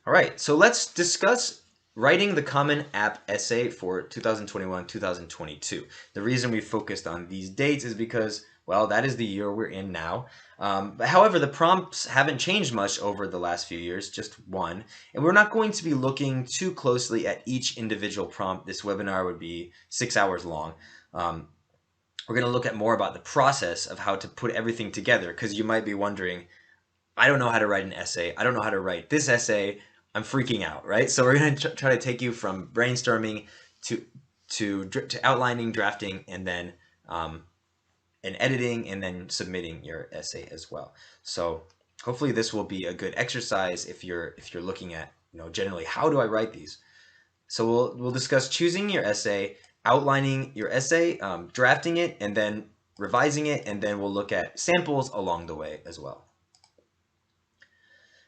All right, so let's discuss writing the Common App essay for 2021-2022. The reason we focused on these dates is because, well, that is the year we're in now. But however, the prompts haven't changed much over the last few years, just one. And we're not going to be looking too closely at each individual prompt. This webinar would be 6 hours long. We're going to look at more about the process of how to put everything together, because you might be wondering, I don't know how to write an essay. I don't know how to write this essay. I'm freaking out, right? So we're going to try to take you from brainstorming to to outlining, drafting, and then and editing, and then submitting your essay as well. So hopefully this will be a good exercise if you're looking at, generally, how do I write these? So we'll discuss choosing your essay, outlining your essay, drafting it, and then revising it, and then we'll look at samples along the way as well.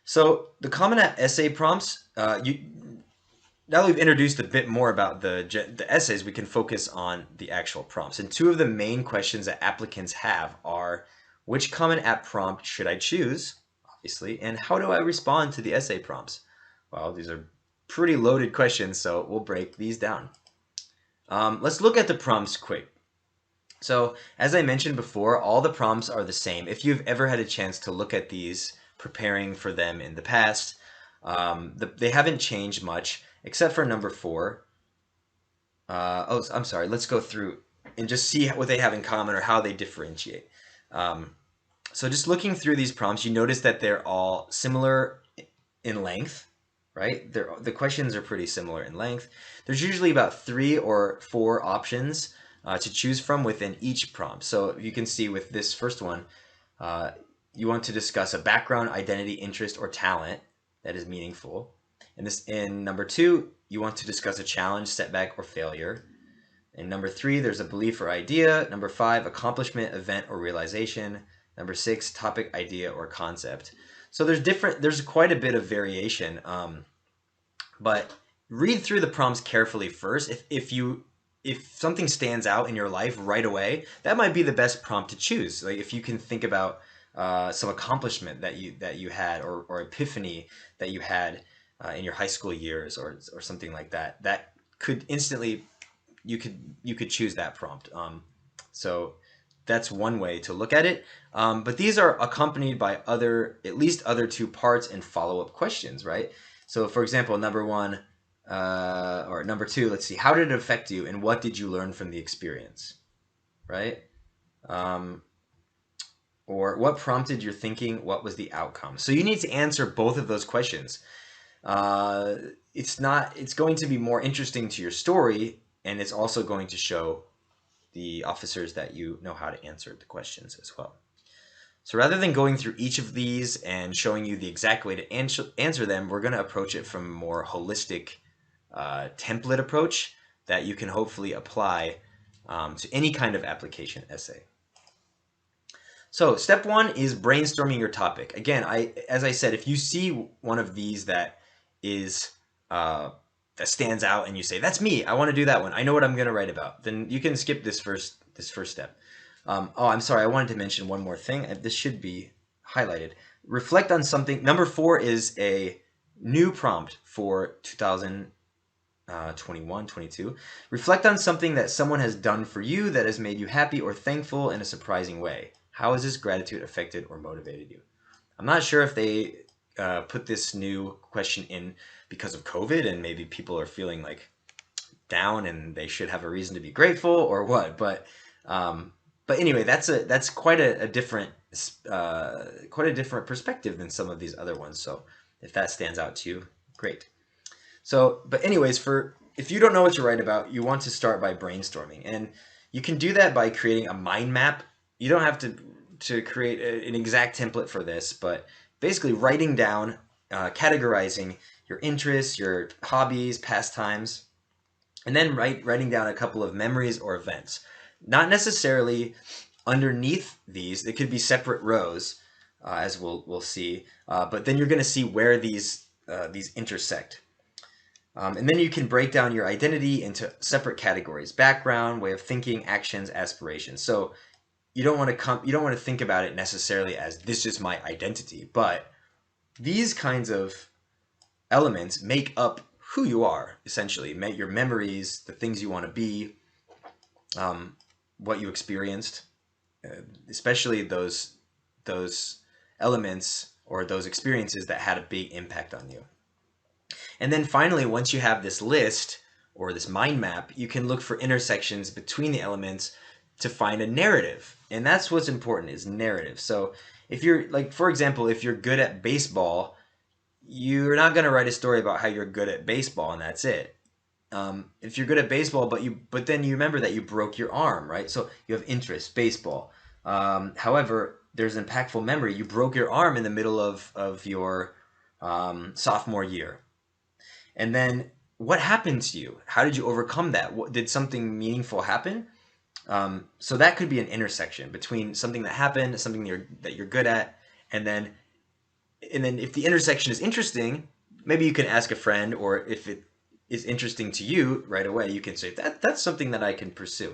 So the Common App essay prompts, now that we've introduced a bit more about the essays, we can focus on the actual prompts. And two of the main questions that applicants have are, which Common App prompt should I choose, obviously, and how do I respond to the essay prompts? Well, these are pretty loaded questions, so we'll break these down. Let's look at the prompts quick. So as I mentioned before, all the prompts are the same. If you've ever had a chance to look at these preparing for them in the past, they haven't changed much except for number 4. Oh, I'm sorry. Let's go through and just see what they have in common or how they differentiate. So just looking through these prompts, you notice that they're all similar in length, right? The questions are pretty similar in length. There's usually about 3 or 4 options to choose from within each prompt. So you can see with this first one, you want to discuss a background, identity, interest, or talent that is meaningful. In number 2, you want to discuss a challenge, setback, or failure. In number 3, there's a belief or idea. Number 5, accomplishment, event, or realization. Number 6, topic, idea, or concept. So there's quite a bit of variation, but read through the prompts carefully first. If something stands out in your life right away, that might be the best prompt to choose. Like if you can think about some accomplishment that you had, or epiphany that you had in your high school years, or something like that, that could instantly you could choose that prompt. So that's one way to look at it. But these are accompanied by at least other 2 parts and follow-up questions, right? So for example, number 1 or number 2, let's see, how did it affect you and what did you learn from the experience, right? Or what prompted your thinking, what was the outcome? So you need to answer both of those questions. It's going to be more interesting to your story, and it's also going to show the officers that you know how to answer the questions as well. So rather than going through each of these and showing you the exact way to answer them, we're going to approach it from a more holistic template approach that you can hopefully apply to any kind of application essay. So step 1 is brainstorming your topic. Again, as I said, if you see one of these that is that stands out and you say, that's me, I want to do that one, I know what I'm going to write about, then you can skip this first step. Oh, I'm sorry, I wanted to mention one more thing. This should be highlighted. Reflect on something. Number 4 is a new prompt for 2021-22. Reflect on something that someone has done for you that has made you happy or thankful in a surprising way. How has this gratitude affected or motivated you? I'm not sure if they put this new question in because of COVID and maybe people are feeling like down and they should have a reason to be grateful or what. But anyway, that's quite a different perspective than some of these other ones. So if that stands out to you, great. So, but anyways, if you don't know what to write about, you want to start by brainstorming, and you can do that by creating a mind map. You don't have to create an exact template for this, but basically writing down, categorizing your interests, your hobbies, pastimes, and then writing down a couple of memories or events. Not necessarily underneath these; they could be separate rows, as we'll see. But then you're going to see where these intersect. And then you can break down your identity into separate categories: background, way of thinking, actions, aspirations. So you don't want to think about it necessarily as this is my identity, but these kinds of elements make up who you are, essentially. Your memories, the things you want to be, um, what you experienced, especially those elements or those experiences that had a big impact on you. And then finally, once you have this list or this mind map, you can look for intersections between the elements to find a narrative. And that's what's important, is narrative. So if you're like, for example, if you're good at baseball, you're not going to write a story about how you're good at baseball and that's it. If you're good at baseball, but then you remember that you broke your arm, right? So you have interest, baseball. However, there's an impactful memory. You broke your arm in the middle of your sophomore year. And then what happened to you? How did you overcome that? Did something meaningful happen? So that could be an intersection between something that happened, something that you're good at, and then if the intersection is interesting, maybe you can ask a friend, or if it is interesting to you right away, you can say that's something that I can pursue.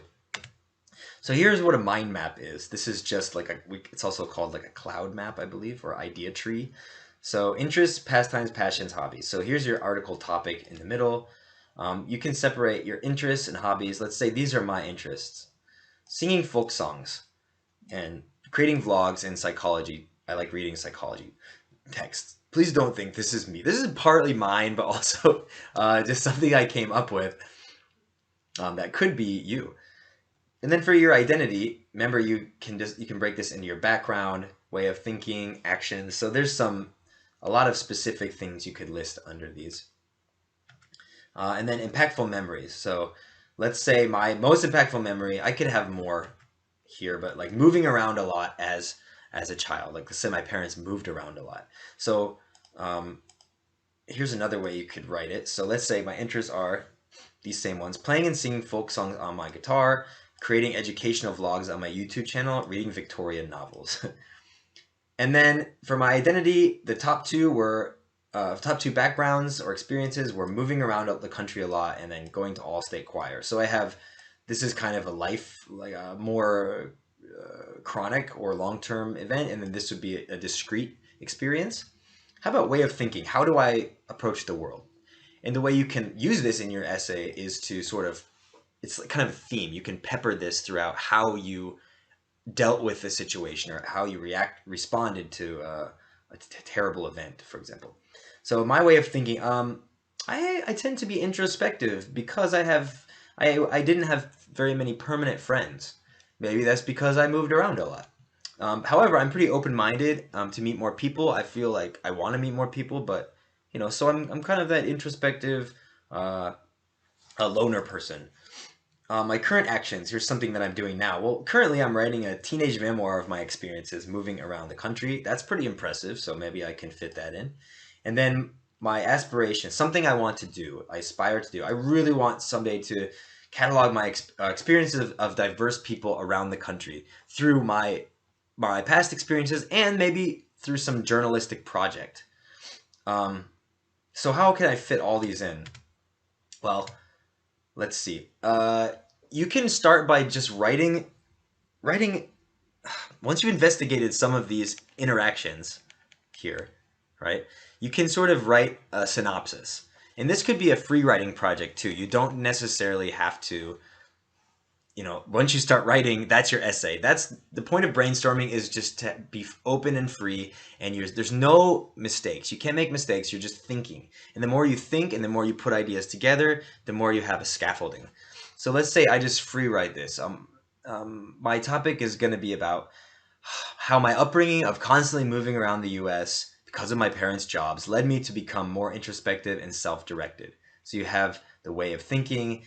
So here's what a mind map is. This is just like it's also called like a cloud map, I believe, or idea tree. So interests, pastimes, passions, hobbies. So here's your article topic in the middle. You can separate your interests and hobbies. Let's say these are my interests: singing folk songs and creating vlogs and psychology. I like reading psychology texts. Please don't think this is me. This is partly mine, but also just something I came up with that could be you. And then for your identity, remember you can break this into your background, way of thinking, actions. So there's a lot of specific things you could list under these. And then impactful memories. So let's say my most impactful memory, I could have more here, but like moving around a lot as a child. Like let's say my parents moved around a lot. So here's another way you could write it. So let's say my interests are these same ones: playing and singing folk songs on my guitar, creating educational vlogs on my YouTube channel, reading Victorian novels. And then for my identity, the top two backgrounds or experiences were moving around the country a lot and then going to all state choir. So this is kind of a life, like a more chronic or long-term event, and then this would be a discrete experience. How about way of thinking? How do I approach the world? And the way you can use this in your essay is to it's kind of a theme. You can pepper this throughout how you dealt with the situation or how you responded to a terrible event, for example. So my way of thinking, I tend to be introspective because I didn't have very many permanent friends. Maybe that's because I moved around a lot. However, I'm pretty open-minded to meet more people. I feel like I want to meet more people, but so I'm kind of that introspective, a loner person. My current actions, here's something that I'm doing now. Well, currently I'm writing a teenage memoir of my experiences moving around the country. That's pretty impressive, so maybe I can fit that in. And then my aspirations, something I want to do, I aspire to do. I really want someday to catalog my experiences of diverse people around the country through my past experiences and maybe through some journalistic project. So how can I fit all these in? Well, let's see. You can start by just writing. Once you've investigated some of these interactions here, right? You can sort of write a synopsis. And this could be a free writing project too. You don't necessarily have to, once you start writing, that's your essay. That's the point of brainstorming, is just to be open and free, and there's no mistakes. You can't make mistakes. You're just thinking. And the more you think and the more you put ideas together, the more you have a scaffolding. So let's say I just free write this. My topic is going to be about how my upbringing of constantly moving around the US because of my parents' jobs led me to become more introspective and self-directed. So you have the way of thinking.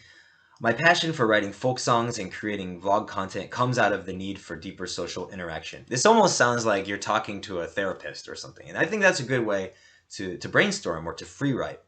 My passion for writing folk songs and creating vlog content comes out of the need for deeper social interaction. This almost sounds like you're talking to a therapist or something, and I think that's a good way to brainstorm or to free write.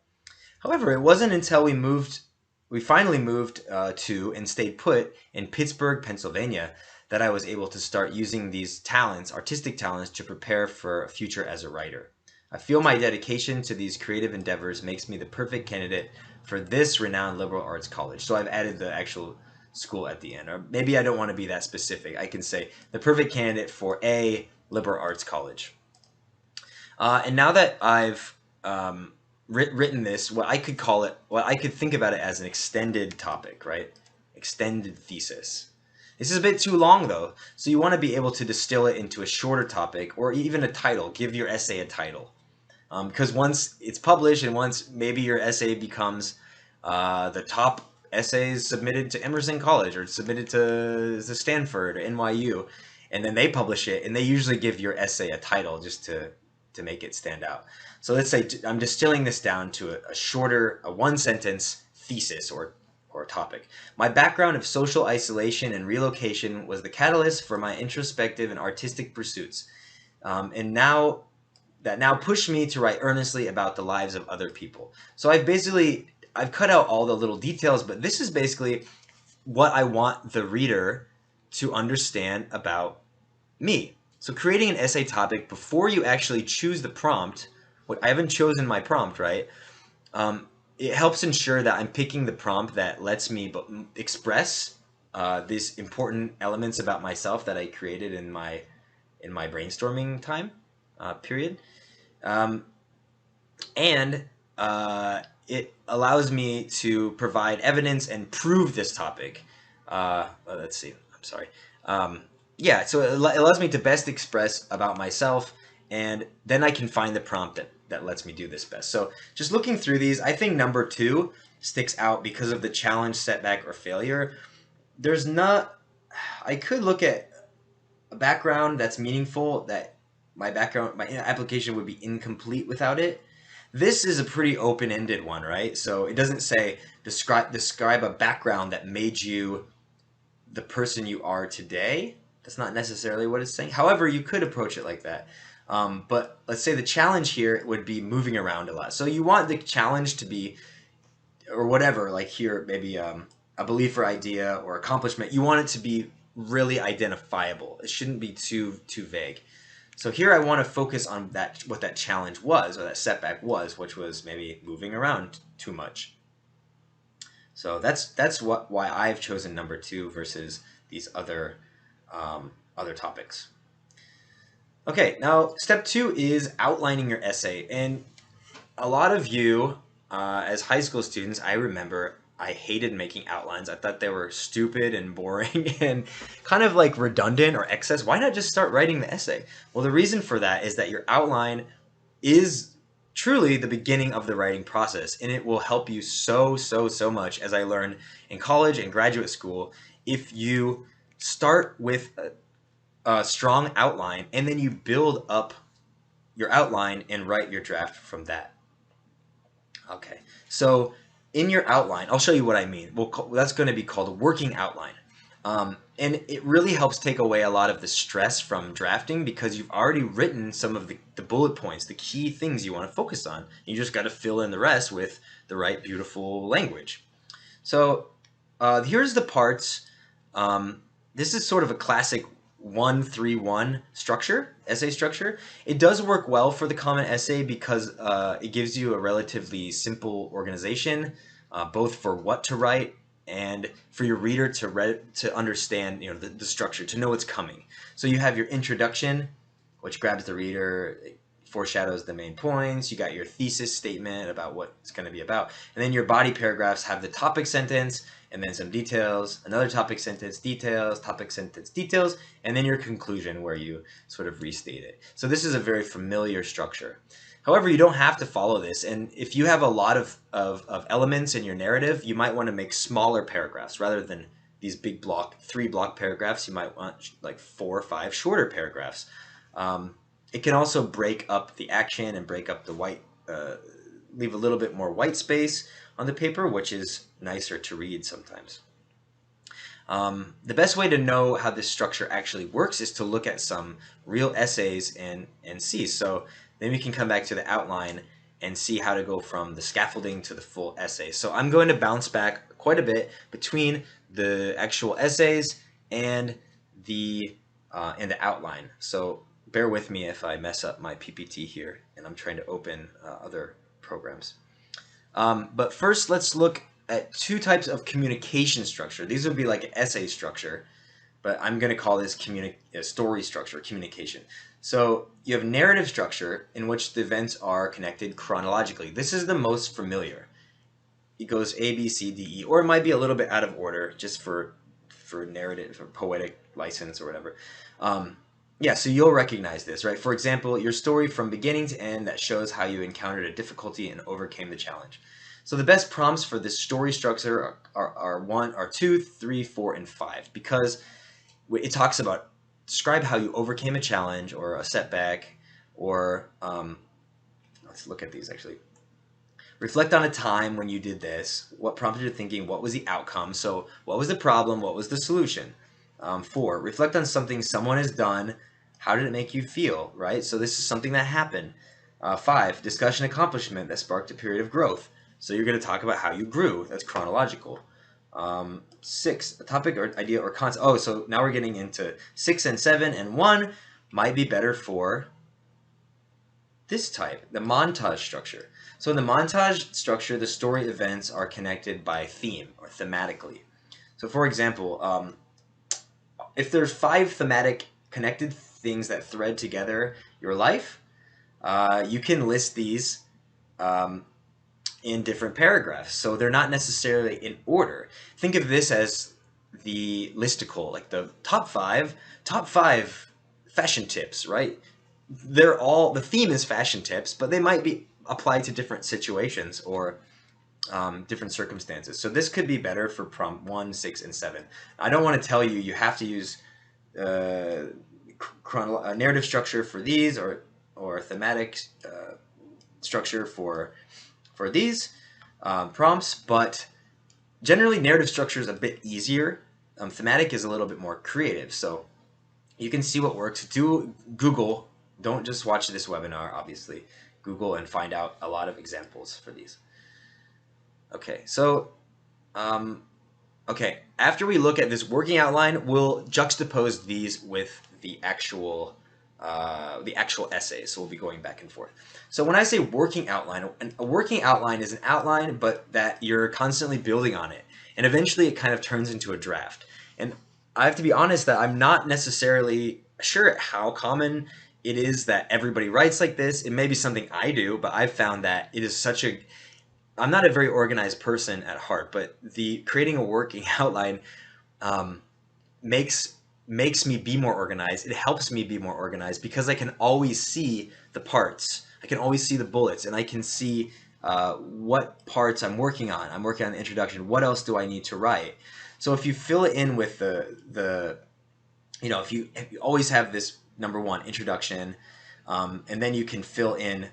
However, it wasn't until we finally moved to and stayed put in Pittsburgh, Pennsylvania, that I was able to start using these talents, artistic talents, to prepare for a future as a writer. I feel my dedication to these creative endeavors makes me the perfect candidate for this renowned liberal arts college. So I've added the actual school at the end. Or maybe I don't want to be that specific. I can say the perfect candidate for a liberal arts college. And now that I've written this, what I could call it, what I could think about it as an extended topic, right? Extended thesis. This is a bit too long though, so you want to be able to distill it into a shorter topic or even a title. Give your essay a title. Because once it's published and once maybe your essay becomes the top essays submitted to Emerson College or submitted to Stanford or NYU, and then they publish it and they usually give your essay a title just to make it stand out. So let's say I'm distilling this down to a shorter, a one sentence thesis or topic. My background of social isolation and relocation was the catalyst for my introspective and artistic pursuits. And now that now push me to write earnestly about the lives of other people. So I've cut out all the little details, but this is basically what I want the reader to understand about me. So creating an essay topic before you actually choose the prompt, what I haven't chosen my prompt, right? It helps ensure that I'm picking the prompt that lets me express these important elements about myself that I created in my brainstorming time period. And it allows me to provide evidence and prove this topic. Let's see. I'm sorry. Yeah, so it allows me to best express about myself, and then I can find the prompt that lets me do this best. So just looking through these, I think number 2 sticks out because of the challenge, setback, or failure. There's not, I could look at a background that's meaningful, that my application would be incomplete without it. This is a pretty open-ended one, right? So it doesn't say describe a background that made you the person you are today. That's not necessarily what it's saying. However, you could approach it like that. But let's say the challenge here would be moving around a lot. So you want the challenge to be, or whatever, like here, maybe a belief or idea or accomplishment. You want it to be really identifiable. It shouldn't be too vague. So here I want to focus on what that challenge was, or that setback was, which was maybe moving around too much. So that's why I've chosen number 2 versus these other topics. Okay, now step 2 is outlining your essay. And a lot of you, as high school students, I remember I hated making outlines. I thought they were stupid and boring and kind of like redundant or excess. Why not just start writing the essay? Well, the reason for that is that your outline is truly the beginning of the writing process, and it will help you so much, as I learned in college and graduate school, if you start with a strong outline and then you build up your outline and write your draft from that. Okay, so in your outline, I'll show you what I mean. That's going to be called a working outline. And it really helps take away a lot of the stress from drafting because you've already written some of the bullet points, the key things you want to focus on. You just got to fill in the rest with the right beautiful language. So here's the parts. This is sort of a classic 1-3-1 structure, essay structure. It does work well for the common essay because it gives you a relatively simple organization, both for what to write and for your reader to understand, the structure, to know what's coming. So you have your introduction, which grabs the reader, foreshadows the main points. You got your thesis statement about what it's going to be about, and then your body paragraphs have the topic sentence and then some details, another topic sentence, details, topic sentence, details, and then your conclusion where you sort of restate it. So this is a very familiar structure. However, you don't have to follow this, and if you have a lot of elements in your narrative, you might want to make smaller paragraphs rather than these big 3-block paragraphs. You might want like 4 or 5 shorter paragraphs. It can also break up the action and break up the white, leave a little bit more white space on the paper, which is nicer to read sometimes. The best way to know how this structure actually works is to look at some real essays and see. So then we can come back to the outline and see how to go from the scaffolding to the full essay. So I'm going to bounce back quite a bit between the actual essays and the outline. So bear with me if I mess up my PPT here, and I'm trying to open other programs. But first, let's look at 2 types of communication structure. These would be like an essay structure, but I'm going to call this story structure, communication. So you have narrative structure in which the events are connected chronologically. This is the most familiar. It goes A, B, C, D, E, or it might be a little bit out of order just for narrative or poetic license or whatever. Yeah, so you'll recognize this, right? For example, your story from beginning to end that shows how you encountered a difficulty and overcame the challenge. So the best prompts for this story structure are 2, 3, 4, and 5, because it talks about describe how you overcame a challenge or a setback, or let's look at these actually. Reflect on a time when you did this. What prompted your thinking? What was the outcome? So what was the problem? What was the solution? 4, reflect on something someone has done. How did it make you feel, right? So this is something that happened. 5, discussion accomplishment that sparked a period of growth. So you're going to talk about how you grew. That's chronological. 6, a topic or idea or concept. Oh, so now we're getting into 6 and 7, and 1 might be better for this type, the montage structure. So in the montage structure, the story events are connected by theme or thematically. So for example, if there's 5 thematic connected things that thread together your life, you can list these in different paragraphs. So they're not necessarily in order. Think of this as the listicle, like the top five fashion tips, right? They're all, the theme is fashion tips, but they might be applied to different situations or different circumstances. So this could be better for prompt 1, 6, and 7. I don't want to tell you have to use narrative structure for these or thematic structure for these prompts, but generally narrative structure is a bit easier. Thematic is a little bit more creative. So you can see what works. Do Google. Don't just watch this webinar, obviously. Google and find out a lot of examples for these. Okay, so okay, after we look at this working outline, we'll juxtapose these with the actual essay. So we'll be going back and forth. So when I say working outline, a working outline is an outline, but that you're constantly building on it, and eventually it kind of turns into a draft. And I have to be honest that I'm not necessarily sure how common it is that everybody writes like this. It may be something I do, but I've found that it is such a, I'm not a very organized person at heart, but the creating a working outline makes me be more organized. It helps me be more organized because I can always see the parts. I can always see the bullets, and I can see what parts I'm working on. I'm working on the introduction. What else do I need to write? So if you fill it in with the you know, if you always have this number 1 introduction, and then you can fill in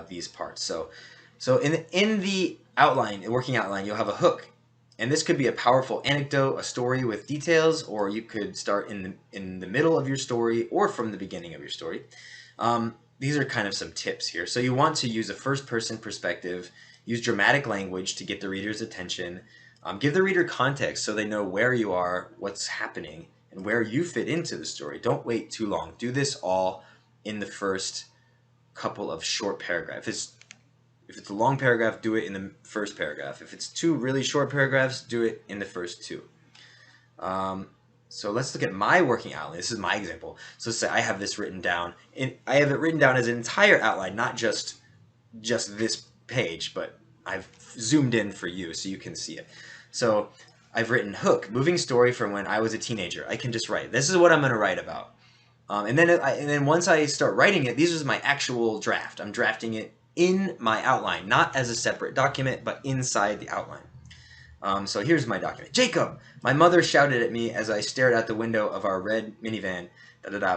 these parts. So in the outline, working outline, you'll have a hook, and this could be a powerful anecdote, a story with details, or you could start in the middle of your story or from the beginning of your story. These are kind of some tips here. So you want to use a first-person perspective, use dramatic language to get the reader's attention, give the reader context so they know where you are, what's happening, and where you fit into the story. Don't wait too long. Do this all in the first couple of short paragraphs. If it's a long paragraph, do it in the first paragraph. If it's 2 really short paragraphs, do it in the first 2. So let's look at my working outline. This is my example. So say I have this written down, and I have it written down as an entire outline, not just this page, but I've zoomed in for you so you can see it. So I've written hook, moving story from when I was a teenager. I can just write, this is what I'm going to write about. And then once I start writing it, this is my actual draft. I'm drafting it in my outline, not as a separate document, but inside the outline. So here's my document. Jacob, my mother shouted at me as I stared out the window of our red minivan.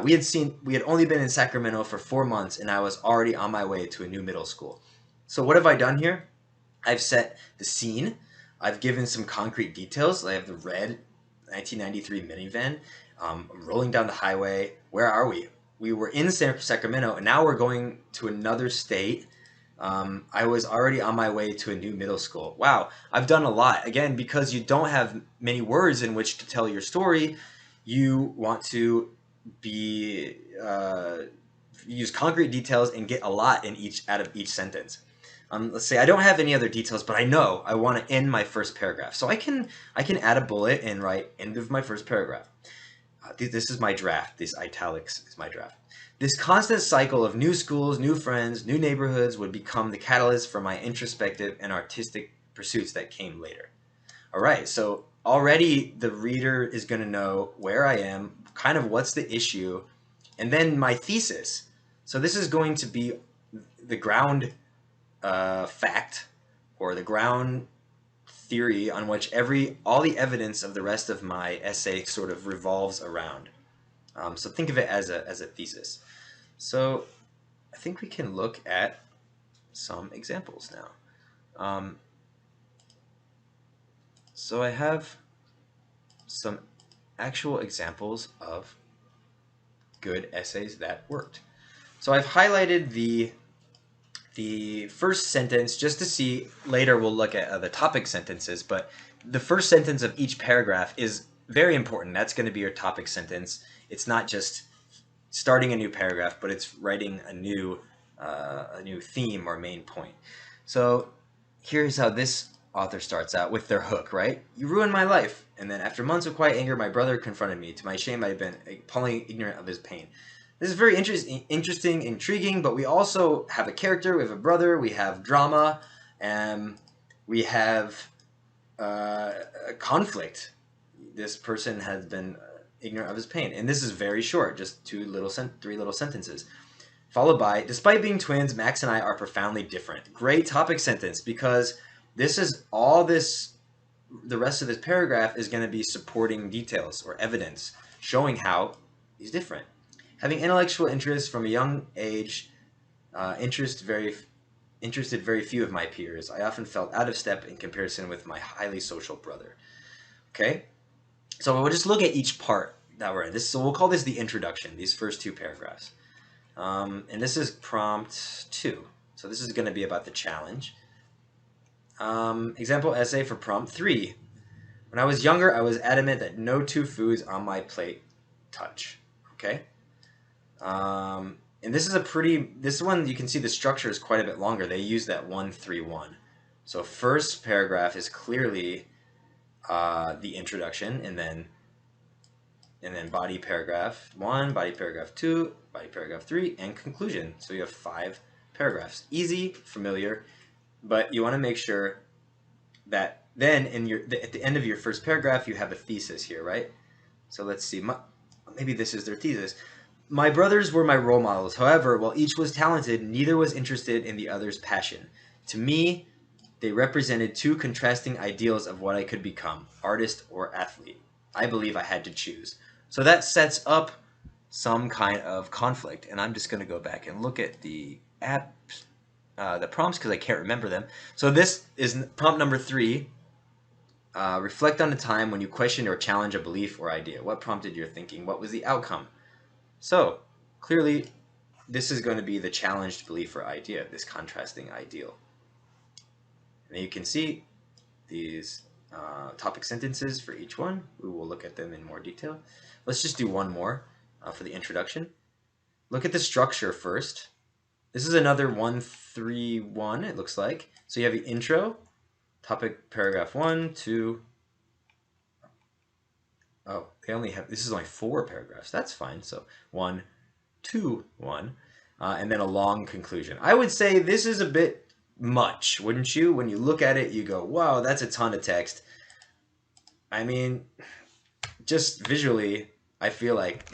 We had only been in Sacramento for 4 months, and I was already on my way to a new middle school. So what have I done here? I've set the scene. I've given some concrete details. I have the red 1993 minivan. I'm rolling down the highway. Where are we? We were in Sacramento, and now we're going to another state. I was already on my way to a new middle school. Wow, I've done a lot. Again, because you don't have many words in which to tell your story, you want to use concrete details and get a lot out of each sentence. Let's say I don't have any other details, but I know I want to end my first paragraph. So I can add a bullet and write end of my first paragraph. This is my draft. This italics is my draft. This constant cycle of new schools, new friends, new neighborhoods would become the catalyst for my introspective and artistic pursuits that came later. All right, so already the reader is going to know where I am, kind of what's the issue, and then my thesis. So this is going to be the ground fact or the ground theory on which all the evidence of the rest of my essay sort of revolves around. So think of it as a thesis. So I think we can look at some examples now. So I have some actual examples of good essays that worked. So I've highlighted the first sentence just to see. Later we'll look at the topic sentences, but the first sentence of each paragraph is very important. That's going to be your topic sentence. It's not just starting a new paragraph, but it's writing a new theme or main point. So here's how this author starts out with their hook, right? You ruined my life. And then after months of quiet anger, my brother confronted me. To my shame, I had been appallingly ignorant of his pain. This is very interesting, intriguing, but we also have a character, we have a brother, we have drama, and we have a conflict. This person has been ignorant of his pain. And this is very short, just three little sentences. Followed by, despite being twins, Max and I are profoundly different. Great topic sentence, because this is all this, the rest of this paragraph is going to be supporting details or evidence showing how he's different. Having intellectual interests from a young age interested very few of my peers. I often felt out of step in comparison with my highly social brother. Okay, so we'll just look at each part that we're in. So we'll call this the introduction, these first two paragraphs. And this is prompt 2. So this is going to be about the challenge. Example essay for prompt 3. When I was younger, I was adamant that no two foods on my plate touch. Okay? And this one, you can see the structure is quite a bit longer. They use that 1-3-1. So first paragraph is clearly the introduction, and then body paragraph 1, body paragraph 2, body paragraph 3, and conclusion. So you have 5 paragraphs. Easy, familiar, but you want to make sure that then at the end of your first paragraph you have a thesis here, right? So let's see. Maybe this is their thesis. My brothers were my role models. However, while each was talented, neither was interested in the other's passion. To me, they represented two contrasting ideals of what I could become, artist or athlete. I believe I had to choose. So that sets up some kind of conflict. And I'm just going to go back and look at the prompts because I can't remember them. So this is prompt number 3. Reflect on a time when you questioned or challenged a belief or idea. What prompted your thinking? What was the outcome? So clearly, this is going to be the challenged belief or idea, this contrasting ideal. And you can see these topic sentences for each one. We will look at them in more detail. Let's just do one more for the introduction. Look at the structure first. This is another 1-3-1, it looks like. So you have the intro, topic paragraph 1, 2. Oh, this is only 4 paragraphs. That's fine. So 1, 2, 1, and then a long conclusion. I would say this is a bit much, wouldn't you? When you look at it, you go, wow, that's a ton of text. I mean, just visually, I feel like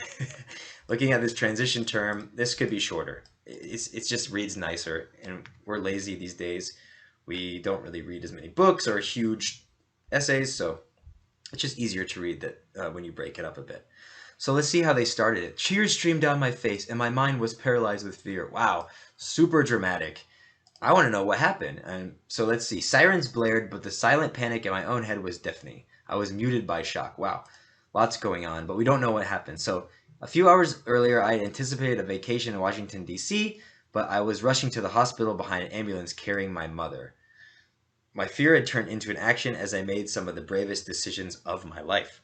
looking at this transition term, this could be shorter. It just reads nicer, and we're lazy these days. We don't really read as many books or huge essays, so it's just easier to read that when you break it up a bit. So let's see how they started it. Tears streamed down my face, and my mind was paralyzed with fear. Wow, super dramatic. I want to know what happened. And so let's see. Sirens blared, but the silent panic in my own head was deafening. I was muted by shock. Wow, lots going on, but we don't know what happened. So a few hours earlier, I had anticipated a vacation in Washington, D.C., but I was rushing to the hospital behind an ambulance carrying my mother. My fear had turned into an action as I made some of the bravest decisions of my life.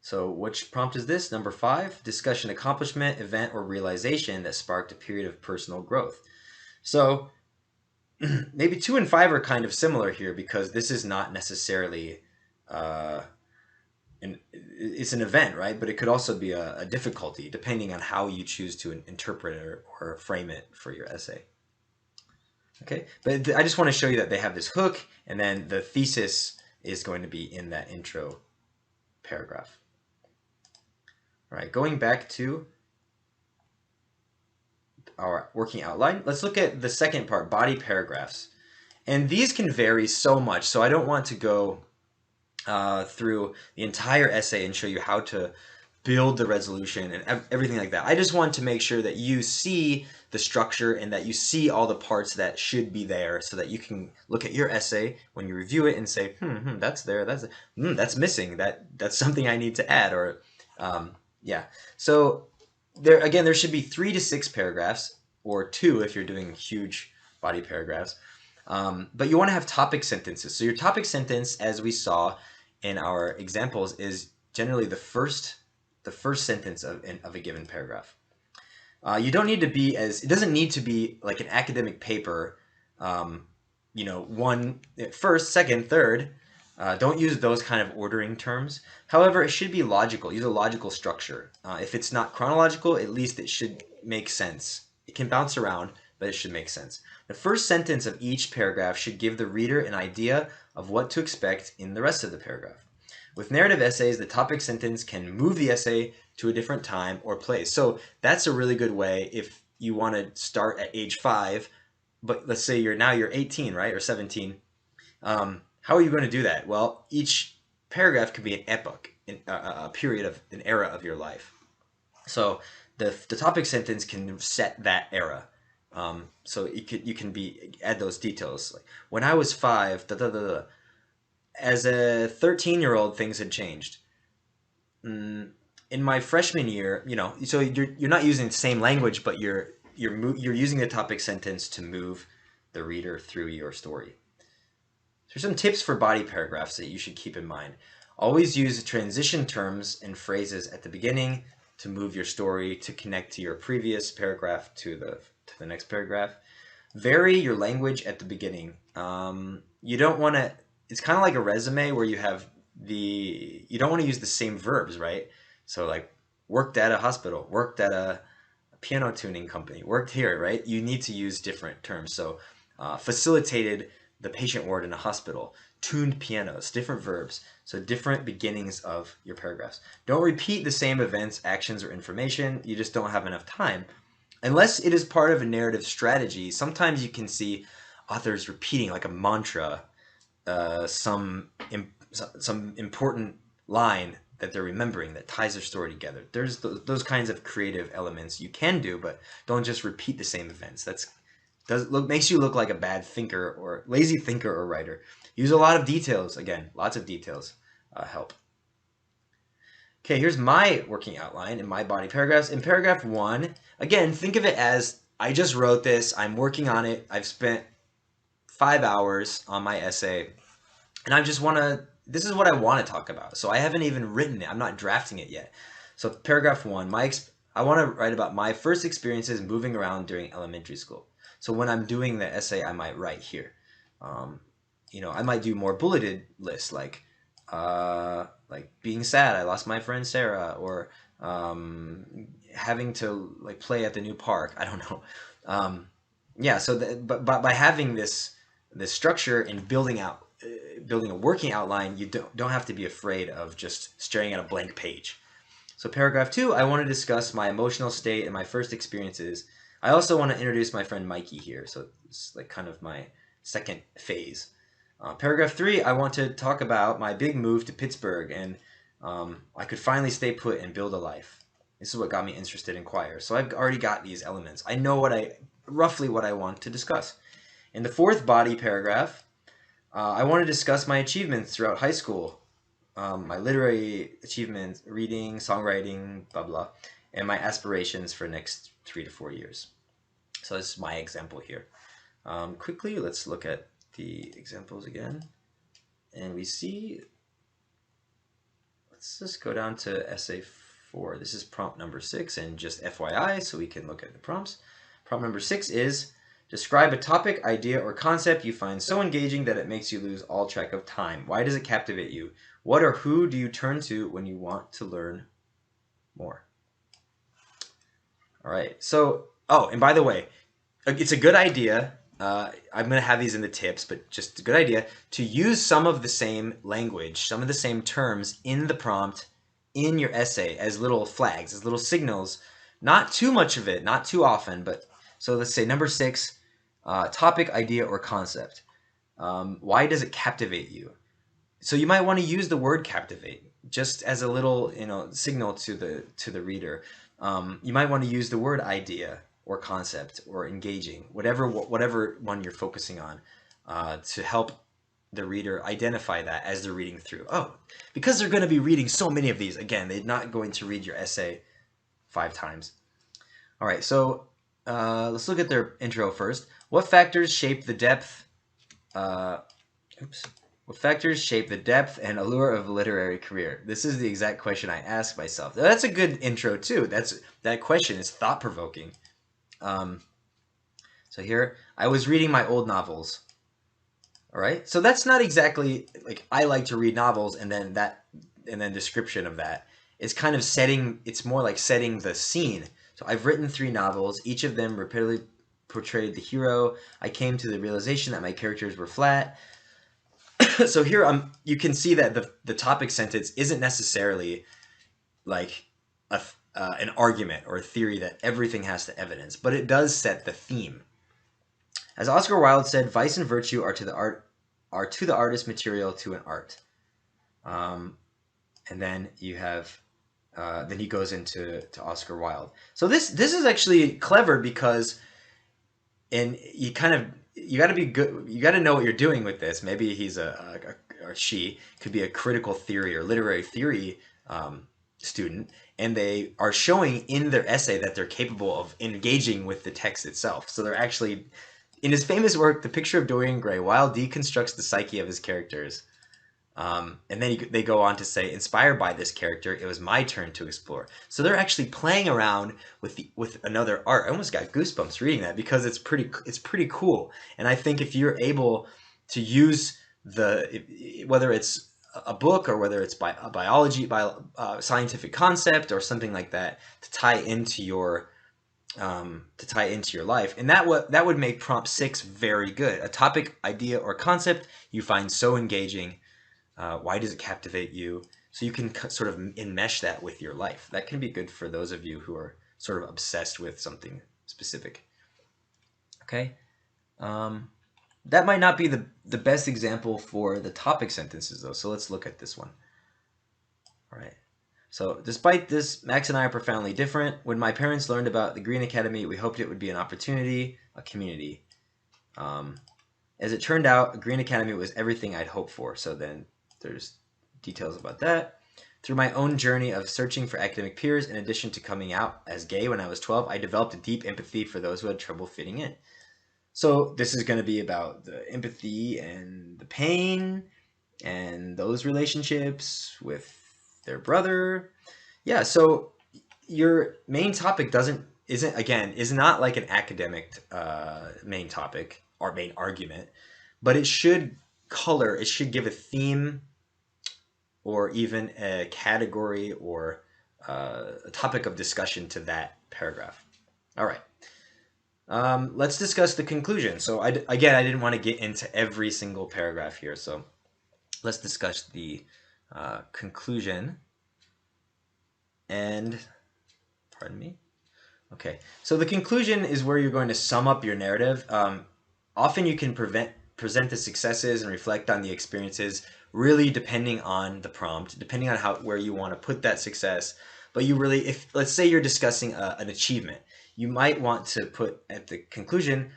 So which prompt is this? Number 5, discussion, accomplishment, event, or realization that sparked a period of personal growth. So maybe 2 and 5 are kind of similar here because this is not necessarily it's an event, right? But it could also be a difficulty depending on how you choose to interpret it or frame it for your essay. Okay, but I just want to show you that they have this hook, and then the thesis is going to be in that intro paragraph. All right, going back to our working outline, let's look at the second part, body paragraphs. And these can vary so much, so I don't want to go through the entire essay and show you how to build the resolution and everything like that. I just want to make sure that you see the structure and that you see all the parts that should be there, so that you can look at your essay when you review it and say, that's there, that's missing, that's something I need to add, or yeah. So there should be 3 to 6 paragraphs, or 2 if you're doing huge body paragraphs. But you want to have topic sentences. So your topic sentence, as we saw in our examples, is generally the first sentence of a given paragraph. You don't need to be it doesn't need to be like an academic paper, one first, second, third. Don't use those kind of ordering terms. However, it should be logical. Use a logical structure. If it's not chronological, at least it should make sense. It can bounce around, but it should make sense. The first sentence of each paragraph should give the reader an idea of what to expect in the rest of the paragraph. With narrative essays, the topic sentence can move the essay to a different time or place. So that's a really good way if you want to start at age 5, but let's say you're 18, right, or 17. How are you going to do that? Well, each paragraph could be an epoch, a period of an era of your life. So the topic sentence can set that era. So you can add those details. Like, when I was 5, as a 13-year-old, things had changed. In my freshman year, so you're not using the same language, but you're using the topic sentence to move the reader through your story. There's some tips for body paragraphs that you should keep in mind. Always use transition terms and phrases at the beginning to move your story to connect to your previous paragraph to the next paragraph. Vary your language at the beginning. You don't want to. It's kind of like a resume where you don't want to use the same verbs, right? So like, worked at a hospital, worked at a piano tuning company, worked here, right? You need to use different terms. So facilitated the patient ward in a hospital, tuned pianos, different verbs. So different beginnings of your paragraphs. Don't repeat the same events, actions, or information. You just don't have enough time. Unless it is part of a narrative strategy, sometimes you can see authors repeating like a mantra, some important line that they're remembering that ties their story together. There's those kinds of creative elements you can do, but don't just repeat the same events. Makes you look like a bad thinker or lazy thinker or writer. Use a lot of details. Again, lots of details help. Okay, here's my working outline in my body paragraphs. In paragraph 1, again, think of it as, I just wrote this, I'm working on it, I've spent 5 hours on my essay, and this is what I want to talk about. So I haven't even written it, I'm not drafting it yet. So paragraph 1, I want to write about my first experiences moving around during elementary school. So when I'm doing the essay, I might write here. I might do more bulleted lists, like being sad, I lost my friend Sarah, or having to like play at the new park. I don't know. Yeah. So, but by having this structure and building a working outline, you don't have to be afraid of just staring at a blank page. So paragraph 2, I want to discuss my emotional state and my first experiences. I also want to introduce my friend Mikey here. So it's like kind of my second phase. Paragraph 3, I want to talk about my big move to Pittsburgh, and I could finally stay put and build a life. This is what got me interested in choir. So I've already got these elements. I know roughly what I want to discuss. In the 4th body paragraph, I want to discuss my achievements throughout high school, my literary achievements, reading, songwriting, blah, blah, and my aspirations for the next 3 to 4 years. So this is my example here. Quickly, let's look at the examples again. And we see, let's just go down to essay 4. This is prompt number 6, and just FYI, so we can look at the prompts. Prompt number 6 is, describe a topic, idea, or concept you find so engaging that it makes you lose all track of time. Why does it captivate you? What or who do you turn to when you want to learn more? All right. So, oh, and by the way, it's a good idea. I'm going to have these in the tips, but just a good idea to use some of the same language, some of the same terms in the prompt in your essay as little flags, as little signals. Not too much of it, not too often, but so let's say number 6, topic, idea, or concept. Why does it captivate you? So you might want to use the word captivate just as a little, signal to the reader. You might want to use the word idea or concept or engaging, whatever one you're focusing on, to help the reader identify that as they're reading through. Oh, because they're going to be reading so many of these. Again, they're not going to read your essay 5 times. All right, so let's look at their intro first. What factors shape the depth? What factors shape the depth and allure of a literary career? This is the exact question I ask myself. That's a good intro too. That question is thought-provoking. So here, I was reading my old novels. All right, so that's not exactly like I like to read novels, and then description of that. It's kind of setting. It's more like setting the scene. So I've written 3 novels. Each of them repeatedly portrayed the hero. I came to the realization that my characters were flat. So here you can see that the topic sentence isn't necessarily like an argument or a theory that everything has to evidence, but it does set the theme. As Oscar Wilde said, vice and virtue are to the artist material to an art. And then you have then he goes into Oscar Wilde. So this is actually clever because, and you got to be good. You got to know what you're doing with this. Maybe he's or she could be a critical theory or literary theory student, and they are showing in their essay that they're capable of engaging with the text itself. So they're actually, in his famous work, The Picture of Dorian Gray, Wilde deconstructs the psyche of his characters. And then they go on to say, inspired by this character, it was my turn to explore. So they're actually playing around with another art. I almost got goosebumps reading that because it's pretty cool. And I think if you're able to use whether it's a book or whether it's biology, scientific concept or something like that, to tie into your life, and that would make prompt 6 very good. A topic, idea, or concept you find so engaging. Why does it captivate you? So you can sort of enmesh that with your life. That can be good for those of you who are sort of obsessed with something specific. Okay. That might not be the best example for the topic sentences though. So let's look at this one. All right. So despite this, Max and I are profoundly different. When my parents learned about the Green Academy, we hoped it would be an opportunity, a community. As it turned out, Green Academy was everything I'd hoped for. So then there's details about that. Through my own journey of searching for academic peers, in addition to coming out as gay when I was 12, I developed a deep empathy for those who had trouble fitting in. So this is going to be about the empathy and the pain and those relationships with their brother. Yeah, so your main topic is not like an academic main topic or main argument, but it should give a theme or even a category or a topic of discussion to that paragraph. All right. Let's discuss the conclusion. So I didn't want to get into every single paragraph here. So let's discuss the conclusion. And pardon me. Okay. So the conclusion is where you're going to sum up your narrative. Often you can present the successes and reflect on the experiences, really depending on the prompt, depending on where you want to put that success. But if let's say you're discussing an achievement, you might want to put at the conclusion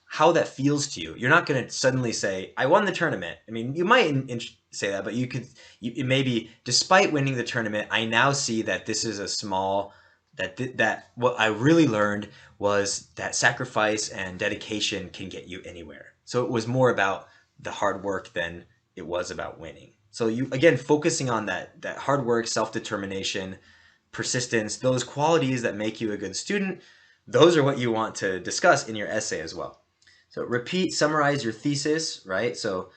how that feels to you. You're not going to suddenly say, I won the tournament. I mean, you might say that, but it may be, despite winning the tournament, I now see that this is that what I really learned was that sacrifice and dedication can get you anywhere. So it was more about the hard work than it was about winning. So you, again, focusing on that hard work, self-determination, persistence, those qualities that make you a good student, those are what you want to discuss in your essay as well. So summarize your thesis, right? So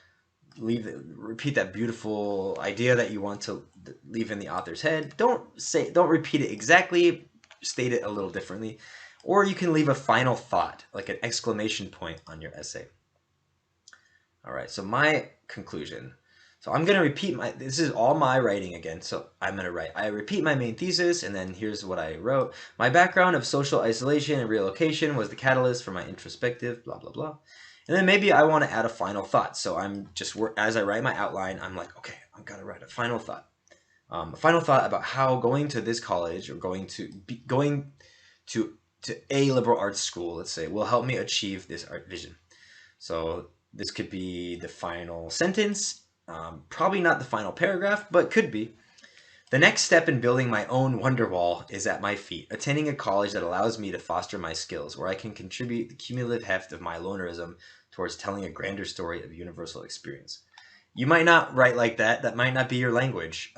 repeat that beautiful idea that you want to leave in the author's head. Don't repeat it exactly, state it a little differently. Or you can leave a final thought, like an exclamation point on your essay. All right, so my conclusion. So I'm going to repeat this is all my writing again. So I'm going to write, I repeat my main thesis, and then here's what I wrote. My background of social isolation and relocation was the catalyst for my introspective, blah, blah, blah. And then maybe I want to add a final thought. So I'm just, as I write my outline, I'm like, okay, I'm going to write a final thought. A final thought about how going to this college or going to a liberal arts school, let's say, will help me achieve this art vision. So this could be the final sentence, probably not the final paragraph, but could be. The next step in building my own wonder wall is at my feet, attending a college that allows me to foster my skills, where I can contribute the cumulative heft of my lonerism towards telling a grander story of universal experience. You might not write like that. That might not be your language.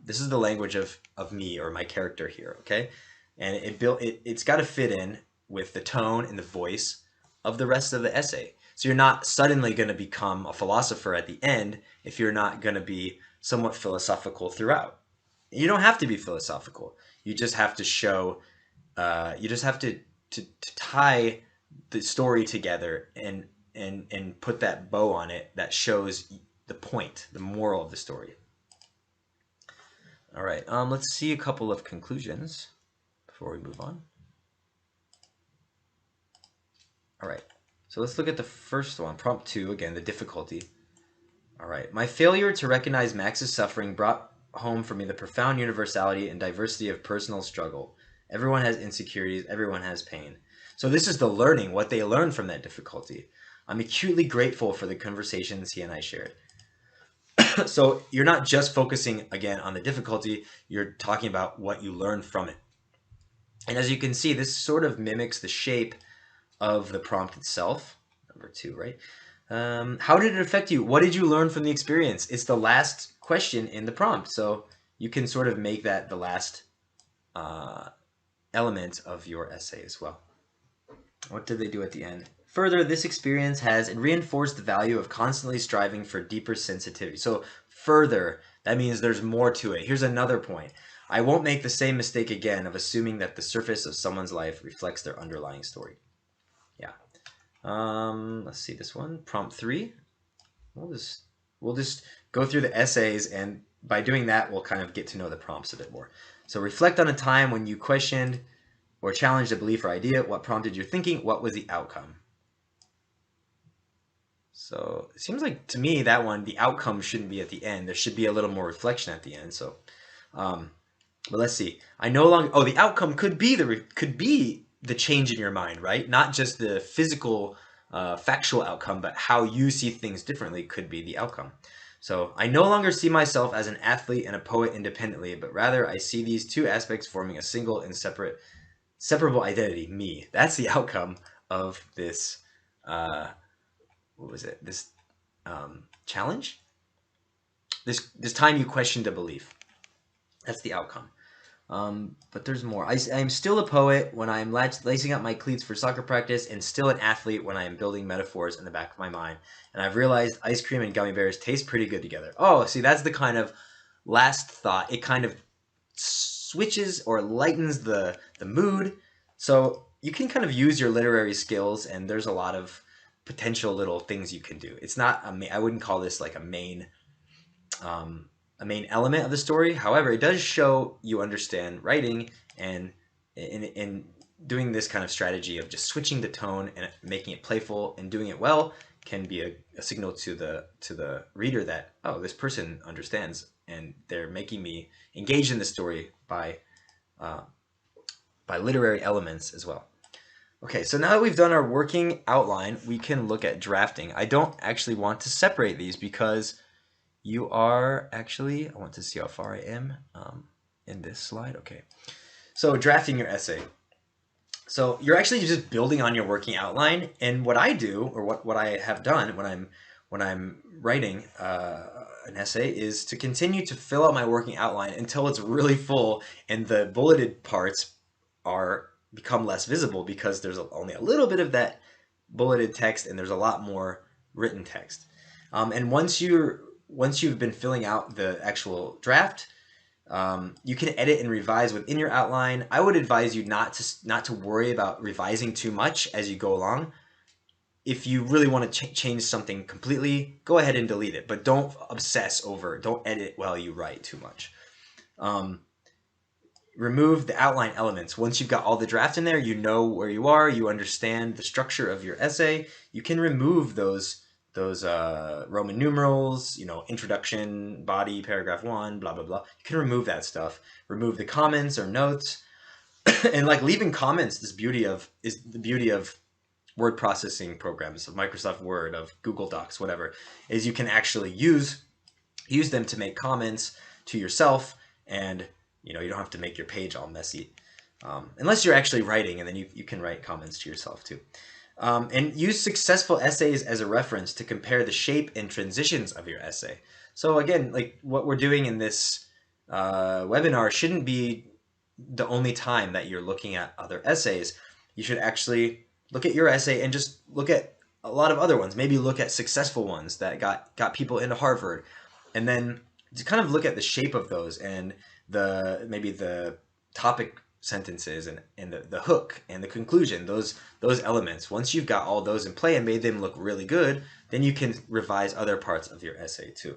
This is the language of me or my character here, okay? And it's got to fit in with the tone and the voice of the rest of the essay. So you're not suddenly going to become a philosopher at the end if you're not going to be somewhat philosophical throughout. You don't have to be philosophical. You just have to show, you just have to tie the story together and put that bow on it that shows the point, the moral of the story. All right, let's see a couple of conclusions before we move on. All right, so let's look at the first one, prompt 2, again, the difficulty. All right, my failure to recognize Max's suffering brought home for me the profound universality and diversity of personal struggle. Everyone has insecurities, everyone has pain. So this is the learning, what they learned from that difficulty. I'm acutely grateful for the conversations he and I shared. So you're not just focusing, again, on the difficulty, you're talking about what you learned from it. And as you can see, this sort of mimics the shape of the prompt itself. Number 2, right? How did it affect you? What did you learn from the experience? It's the last question in the prompt. So you can sort of make that the last element of your essay as well. What did they do at the end? Further, this experience has reinforced the value of constantly striving for deeper sensitivity. So further, that means there's more to it. Here's another point. I won't make the same mistake again of assuming that the surface of someone's life reflects their underlying story. Yeah. Let's see this one. Prompt 3. We'll just go through the essays, and by doing that, we'll kind of get to know the prompts a bit more. So reflect on a time when you questioned or challenged a belief or idea. What prompted your thinking? What was the outcome? So it seems like to me that one, the outcome shouldn't be at the end. There should be a little more reflection at the end. So, but let's see. I no longer. Oh, the outcome could be the change in your mind, right? Not just the physical, factual outcome, but how you see things differently could be the outcome. So I no longer see myself as an athlete and a poet independently, but rather I see these two aspects forming a single and separable identity, me. That's the outcome of this. What was it? This challenge. This time you questioned a belief. That's the outcome. But there's more. I am still a poet when I am lacing up my cleats for soccer practice, and still an athlete when I am building metaphors in the back of my mind. And I've realized ice cream and gummy bears taste pretty good together. Oh, see, that's the kind of last thought. It kind of switches or lightens the mood. So you can kind of use your literary skills, and there's a lot of potential little things you can do. It's not I wouldn't call this like a main element of the story. However, it does show you understand writing, and in doing this kind of strategy of just switching the tone and making it playful and doing it well can be a signal to the reader that, oh, this person understands and they're making me engage in the story by literary elements as well. Okay, so now that we've done our working outline, we can look at drafting. I don't actually want to separate these because you are actually, I want to see how far I am in this slide. Okay, so drafting your essay. So you're actually just building on your working outline, and what I do, or what I have done when I'm writing an essay, is to continue to fill out my working outline until it's really full and the bulleted parts become less visible because there's only a little bit of that bulleted text and there's a lot more written text. And once you've been filling out the actual draft, you can edit and revise within your outline. I would advise you not to worry about revising too much as you go along. If you really want to change something completely, go ahead and delete it, but don't obsess over it. Don't edit while you write too much. Remove the outline elements. Once you've got all the draft in there, you know where you are, you understand the structure of your essay. You can remove those Roman numerals, introduction, body, paragraph 1, blah blah blah. You can remove that stuff. Remove the comments or notes, and like leaving comments is the beauty of word processing programs, of Microsoft Word, of Google Docs, whatever, is you can actually use them to make comments to yourself, and you don't have to make your page all messy, unless you're actually writing, and then you can write comments to yourself too. And use successful essays as a reference to compare the shape and transitions of your essay. So again, like what we're doing in this webinar shouldn't be the only time that you're looking at other essays. You should actually look at your essay and just look at a lot of other ones. Maybe look at successful ones that got people into Harvard, and then to kind of look at the shape of those, and maybe the topic sentences, and the hook and the conclusion, those elements. Once you've got all those in play and made them look really good, then you can revise other parts of your essay too.